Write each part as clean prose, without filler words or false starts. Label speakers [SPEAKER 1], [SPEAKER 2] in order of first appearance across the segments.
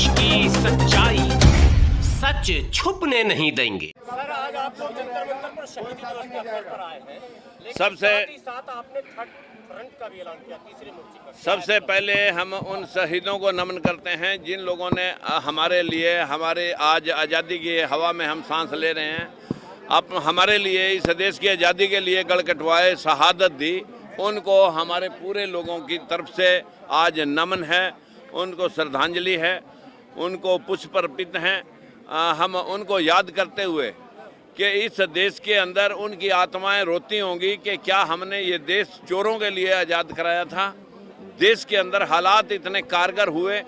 [SPEAKER 1] देश की सच्चाई सच छुपने नहीं देंगे।
[SPEAKER 2] सर, आज आप लोग जंतर मंतर पर शहीदी दिवस के अवसर पर आए हैं, लेकिन
[SPEAKER 3] सबसे
[SPEAKER 2] साथ ही साथ आपने थर्ड फ्रंट का भी ऐलान किया, तीसरे मोर्चे का।
[SPEAKER 3] सबसे पहले हम उन शहीदों को नमन करते हैं जिन लोगों ने हमारे लिए, हमारे आज आज़ादी की हवा में हम सांस ले रहे हैं, अब हमारे लिए इस देश की आज़ादी के लिए गढ़ कटवाए, शहादत दी। उनको हमारे पूरे लोगों की तरफ से आज नमन है, उनको श्रद्धांजलि है, उनको पुष्प अर्पित हैं। हम उनको याद करते हुए कि इस देश के अंदर उनकी आत्माएं रोती होंगी कि क्या हमने ये देश चोरों के लिए आज़ाद कराया था। देश के अंदर हालात इतने कारगर हुए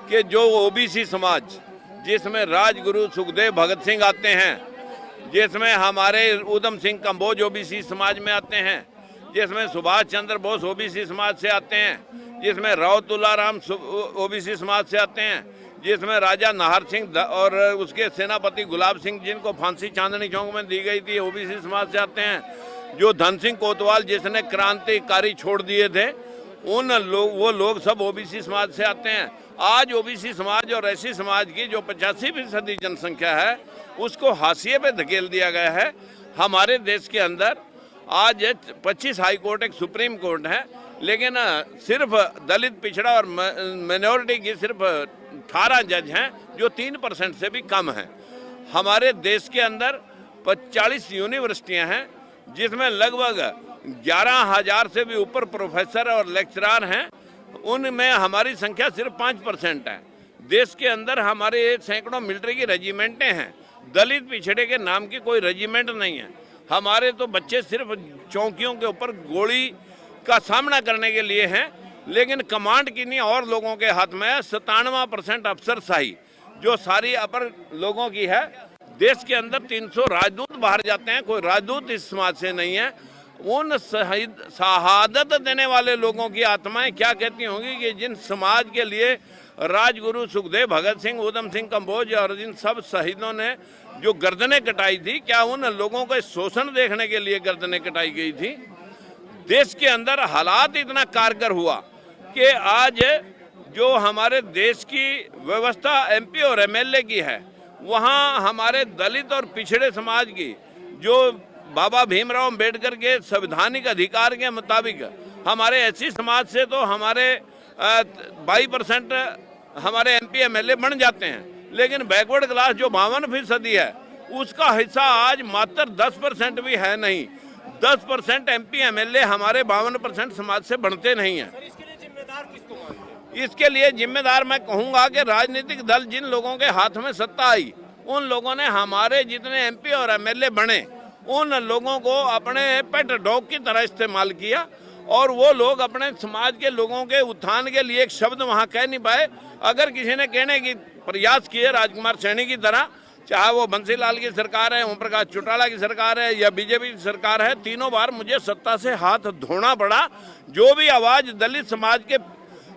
[SPEAKER 3] कि जो ओबीसी समाज, जिसमें राजगुरु सुखदेव भगत सिंह आते हैं, जिसमें हमारे ऊधम सिंह कंबोज ओबीसी समाज में आते हैं, जिसमें सुभाष चंद्र बोस ओबीसी समाज से आते हैं, जिसमें राव तुलाराम ओबीसी समाज से आते हैं, जिसमें राजा नाहर सिंह और उसके सेनापति गुलाब सिंह जिनको फांसी चांदनी चौक में दी गई थी ओबीसी समाज से आते हैं, जो धन सिंह कोतवाल जिसने क्रांतिकारी छोड़ दिए थे वो लोग सब ओबीसी समाज से आते हैं। आज ओबीसी समाज और ऐसी समाज की जो 85% जनसंख्या है उसको हाशिए पे धकेल दिया गया है। हमारे देश के अंदर आज 25 हाई कोर्ट, एक सुप्रीम कोर्ट है, लेकिन सिर्फ दलित, पिछड़ा और माइनॉरिटी की सिर्फ 18 जज हैं, जो 3% से भी कम हैं। हमारे देश के अंदर 40 यूनिवर्सिटियां हैं, जिसमें लगभग 11,000 से भी ऊपर प्रोफेसर और लेक्चरर हैं। उनमें हमारी संख्या सिर्फ 5% है। देश के अंदर हमारे सैकड़ों मिलिट्री की रेजिमेंटें हैं, दलित पिछड़े के नाम की कोई रेजिमेंट नहीं है। हमारे तो बच्चे सिर्फ चौकियों के ऊपर गोली का सामना करने के लिए हैं, लेकिन कमांड किन्हीं और लोगों के हाथ में है। 97% अफसरशाही जो सारी अपर लोगों की है। देश के अंदर 300 राजदूत बाहर जाते हैं, कोई राजदूत इस समाज से नहीं है। उन शहादत देने वाले लोगों की आत्माएं क्या कहती होंगी कि जिन समाज के लिए राजगुरु सुखदेव भगत सिंह, ऊधम सिंह कंबोज और जिन सब शहीदों ने जो गर्दनें कटाई थी, क्या उन लोगों को शोषण देखने के लिए गर्दनें कटाई गई थी? देश के अंदर हालात इतना कारगर हुआ कि आज जो हमारे देश की व्यवस्था एमपी और एमएलए की है, वहाँ हमारे दलित और पिछड़े समाज की जो बाबा भीमराव अंबेडकर के संवैधानिक अधिकार के मुताबिक हमारे एससी समाज से तो हमारे 22% हमारे एमपी एमएलए बन जाते हैं, लेकिन बैकवर्ड क्लास जो 52% है उसका हिस्सा आज मात्र 10% भी है नहीं। 10% एमपी एमएलए हमारे 52% समाज से बनते नहीं हैं।
[SPEAKER 2] इसके लिए जिम्मेदार किसको मानते हैं?
[SPEAKER 3] इसके लिए जिम्मेदार मैं कहूँगा कि राजनीतिक दल जिन लोगों के हाथ में सत्ता आई, उन लोगों ने हमारे जितने एमपी और एमएलए बने उन लोगों को अपने पेट डॉग की तरह इस्तेमाल किया, और वो लोग अपने समाज के लोगों के उत्थान के लिए एक शब्द वहाँ कह नहीं पाए। अगर किसी ने कहने की प्रयास किए राजकुमार सैनी की तरह, चाहे वो बंसीलाल की सरकार है, ओम प्रकाश चौटाला की सरकार है या बीजेपी की सरकार है, तीनों बार मुझे सत्ता से हाथ धोना पड़ा। जो भी आवाज़ दलित समाज के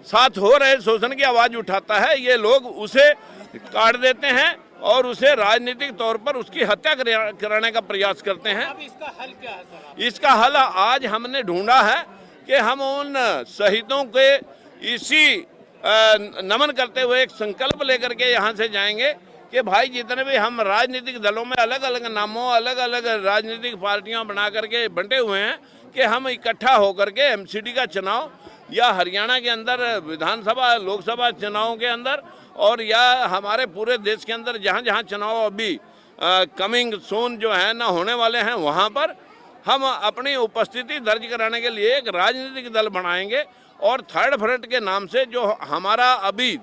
[SPEAKER 3] साथ हो रहे शोषण की आवाज़ उठाता है, ये लोग उसे काट देते हैं और उसे राजनीतिक तौर पर उसकी हत्या कराने का प्रयास करते हैं।
[SPEAKER 2] अब इसका हल क्या है सर?
[SPEAKER 3] इसका हल आज हमने ढूंढा है कि हम उन शहीदों के इसी नमन करते हुए एक संकल्प लेकर के यहाँ से जाएंगे कि भाई जितने भी हम राजनीतिक दलों में अलग अलग नामों, अलग अलग राजनीतिक पार्टियां बना करके बंटे हुए हैं, कि हम इकट्ठा होकर के एमसीडी का चुनाव या हरियाणा के अंदर विधानसभा लोकसभा चुनावों के अंदर और या हमारे पूरे देश के अंदर जहाँ जहाँ चुनाव अभी कमिंग सून जो है ना होने वाले हैं, वहाँ पर हम अपनी उपस्थिति दर्ज कराने के लिए एक राजनीतिक दल बनाएंगे। और थर्ड फ्रंट के नाम से जो हमारा अभी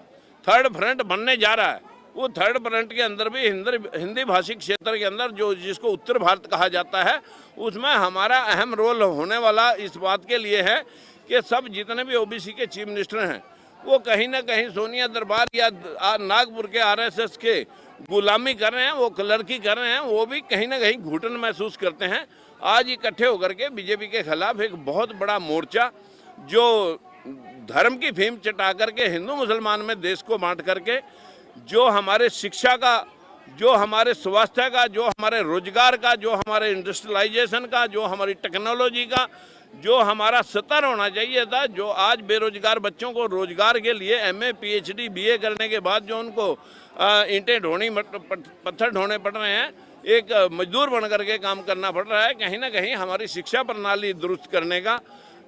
[SPEAKER 3] थर्ड फ्रंट बनने जा रहा है, वो थर्ड फ्रंट के अंदर भी हिंदी भाषी क्षेत्र के अंदर जो जिसको उत्तर भारत कहा जाता है, उसमें हमारा अहम रोल होने वाला इस बात के लिए है कि सब जितने भी ओबीसी के चीफ मिनिस्टर हैं वो कहीं ना कहीं सोनिया दरबार या नागपुर के आरएसएस के गुलामी कर रहे हैं, वो क्लर्की कर रहे हैं, वो भी कहीं ना कहीं घुटन महसूस करते हैं। आज इकट्ठे होकर के बीजेपी के खिलाफ एक बहुत बड़ा मोर्चा जो धर्म की फीम चटा करके हिंदू मुसलमान में देश को बांट करके, जो हमारे शिक्षा का, जो हमारे स्वास्थ्य का, जो हमारे रोजगार का, जो हमारे इंडस्ट्रियलाइजेशन का, जो हमारी टेक्नोलॉजी का, जो हमारा स्तर होना चाहिए था, जो आज बेरोजगार बच्चों को रोजगार के लिए एमए, पीएचडी, बीए करने के बाद जो उनको ईंटें ढोनी, पत्थर ढोने पड़ रहे हैं, एक मजदूर बन करके काम करना पड़ रहा है। कहीं ना कहीं हमारी शिक्षा प्रणाली दुरुस्त करने का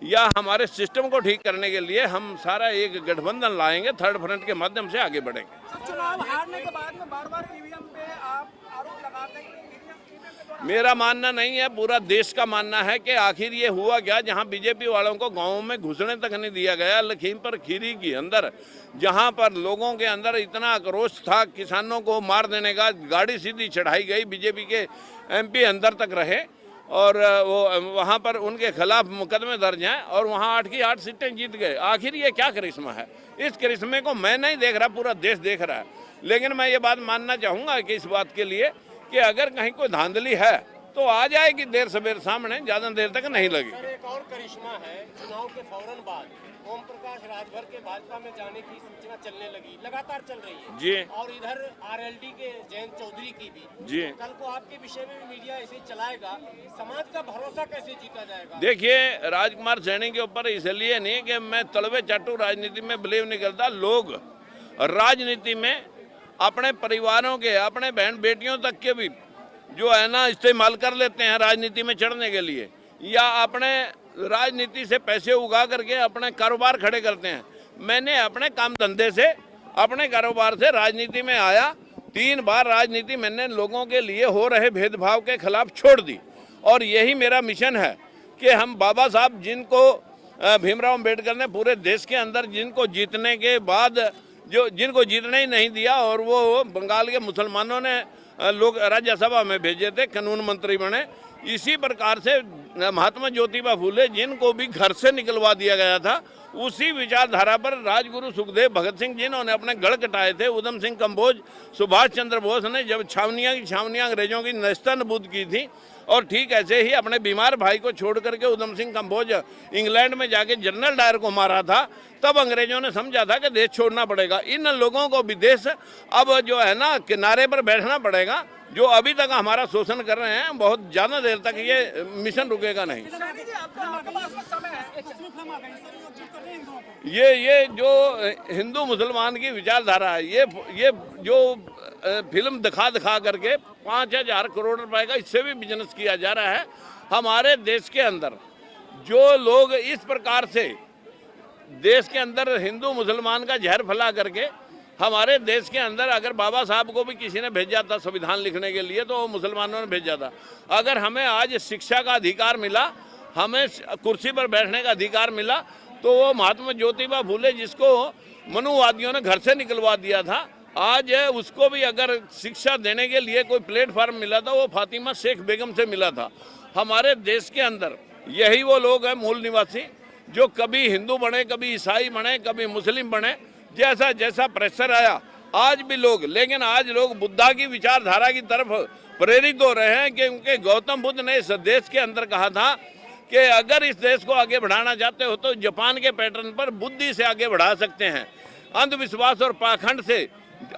[SPEAKER 3] या हमारे सिस्टम को ठीक करने के लिए हम सारा एक गठबंधन लाएंगे, थर्ड फ्रंट के माध्यम से आगे बढ़ेंगे।
[SPEAKER 2] चुनाव हारने के बाद में बार-बार ईवीएम पे आप आरोप लगाते हैं कि ईवीएम के द्वारा
[SPEAKER 3] मेरा मानना नहीं है, पूरा देश का मानना है कि आखिर ये हुआ क्या, जहां बीजेपी वालों को गाँव में घुसने तक नहीं दिया गया। लखीमपुर खीरी के अंदर जहां पर लोगों के अंदर इतना आक्रोश था, किसानों को मार देने का, गाड़ी सीधी चढ़ाई गई, बीजेपी के एमपी अंदर तक रहे और वो वहाँ पर उनके खिलाफ मुकदमे दर्ज हैं और वहाँ 8 की 8 सीटें जीत गए। आखिर ये क्या करिश्मा है? इस करिश्मे को मैं नहीं देख रहा, पूरा देश देख रहा है। लेकिन मैं ये बात मानना चाहूँगा कि इस बात के लिए कि अगर कहीं कोई धांधली है तो आ जाएगी देर सवेर सामने, ज़्यादा देर तक नहीं लगी।
[SPEAKER 2] सर, एक और करिश्मा है, चुनाव के फौरन बाद ओम प्रकाश राजभर के भाजपा में जाने की सूचना चलने लगी, लगातार चल रही है
[SPEAKER 3] जी।
[SPEAKER 2] और इधर आरएलडी के जयंत चौधरी की भी
[SPEAKER 3] जी।
[SPEAKER 2] कल को आपके विषय में भी मीडिया ऐसे चलाएगा, समाज का भरोसा कैसे जीता जाएगा?
[SPEAKER 3] देखिए, राजकुमार सैनी के ऊपर इसलिए नहीं कि मैं तलवे चाटू राजनीति में बिलीव नहीं करता। लोग राजनीति में अपने परिवारों के, अपने बहन बेटियों तक के भी जो है ना इस्तेमाल कर लेते हैं राजनीति में चढ़ने के लिए, या अपने राजनीति से पैसे उगा करके अपने कारोबार खड़े करते हैं। मैंने अपने काम धंधे से, अपने कारोबार से राजनीति में आया। 3 बार राजनीति मैंने लोगों के लिए हो रहे भेदभाव के खिलाफ छोड़ दी और यही मेरा मिशन है कि हम बाबा साहब, जिनको भीमराव अम्बेडकर ने पूरे देश के अंदर जिनको जीतने के बाद जिनको जीतने ही नहीं दिया और वो बंगाल के मुसलमानों ने लोग राज्यसभा में भेजे थे, कानून मंत्री बने, इसी प्रकार से महात्मा ज्योतिबा फूले जिनको भी घर से निकलवा दिया गया था, उसी विचारधारा पर राजगुरु सुखदेव भगत सिंह जिन्होंने अपने गढ़ कटाए थे, उधम सिंह कंबोज, सुभाष चंद्र बोस ने जब छावनियाँ अंग्रेजों की नेस्तनाबूद की थी, और ठीक ऐसे ही अपने बीमार भाई को छोड़ करके उधम सिंह कंबोज इंग्लैंड में जाके जनरल डायर को मारा था, तब अंग्रेजों ने समझा था कि देश छोड़ना पड़ेगा। इन लोगों को भी देश अब जो है ना किनारे पर बैठना पड़ेगा। जो अभी तक हमारा शोषण कर रहे हैं, बहुत ज़्यादा देर तक ये मिशन रुकेगा नहीं। ये जो हिंदू मुसलमान की विचारधारा है, ये जो फिल्म दिखा करके 5,000 करोड़ रुपए का इससे भी बिजनेस किया जा रहा है। हमारे देश के अंदर जो लोग इस प्रकार से देश के अंदर हिंदू मुसलमान का जहर फैला करके, हमारे देश के अंदर अगर बाबा साहब को भी किसी ने भेजा था संविधान लिखने के लिए तो मुसलमानों ने भेजा था। अगर हमें आज शिक्षा का अधिकार मिला, हमें कुर्सी पर बैठने का अधिकार मिला, तो वो महात्मा ज्योतिबा फूले जिसको मनुवादियों ने घर से निकलवा दिया था, आज उसको भी अगर शिक्षा देने के लिए कोई प्लेटफार्म मिला था, वो फातिमा शेख बेगम से मिला था। हमारे देश के अंदर यही वो लोग हैं मूल निवासी, जो कभी हिंदू बने, कभी ईसाई बने, कभी मुस्लिम बने, जैसा जैसा प्रेशर आया आज भी लोग, लेकिन आज लोग बुद्धा की विचारधारा की तरफ प्रेरित हो रहे हैं, क्योंकि गौतम बुद्ध ने इस देश के अंदर कहा था कि अगर इस देश को आगे बढ़ाना चाहते हो तो जापान के पैटर्न पर बुद्धि से आगे बढ़ा सकते हैं। अंधविश्वास और पाखंड से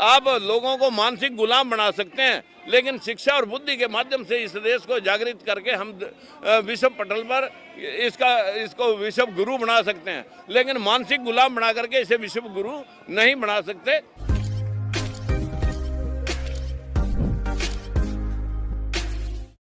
[SPEAKER 3] आप लोगों को मानसिक गुलाम बना सकते हैं, लेकिन शिक्षा और बुद्धि के माध्यम से इस देश को जागृत करके हम विश्व पटल पर इसको विश्व गुरु बना सकते हैं, लेकिन मानसिक गुलाम बना करके इसे विश्व गुरु नहीं बना सकते।